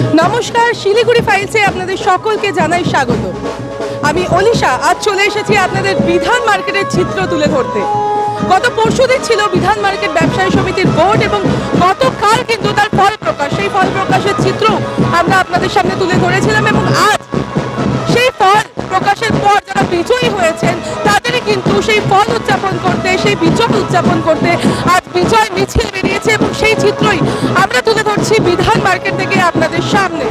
নমস্কার, শিলিগুড়ি ফাইলসে আপনাদের সকলকে জানাই স্বাগত। আমি অলিশা আজ চলে এসেছি আপনাদের বিধান মার্কেটের চিত্র তুলে ধরতে। গত পরশুদিন ছিল বিধান মার্কেট ব্যবসায়ী সমিতির বোর্ড এবং গতকাল কিন্তু তার ফল প্রকাশ, সেই ফল প্রকাশের চিত্র আমরা আপনাদের সামনে তুলে ধরেছিলাম এবং আজ সেই ফল প্রকাশের পর যারা বিজয়ী হয়েছেন তাদেরই কিন্তু সেই ফল উদযাপন করতে, সেই বিজয় উদযাপন করতে আজ বিজয় মিছিল বেরিয়েছে এবং সেই চিত্রই আমরা তুলে ধরছি বিধান মার্কেট থেকে আপনাদের সামনে।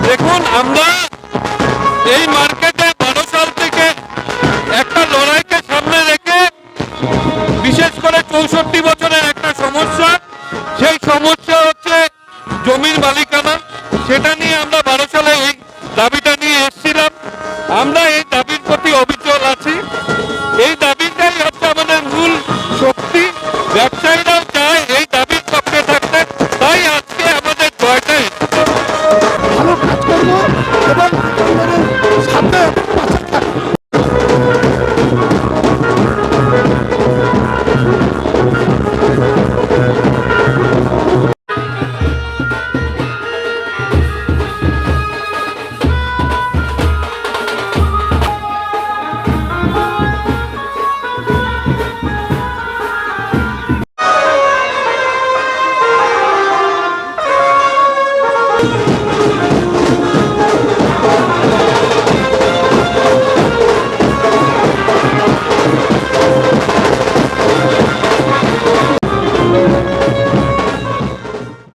দেখুন, আমরা এই মার্কেটে 12 সাল থেকে একটা লড়াইকে সামনে রেখে, বিশেষ করে 64 বছরের একটা সমস্যা, সেই সমস্যা হচ্ছে জমির মালিকানা। সেটা নিয়ে আমরা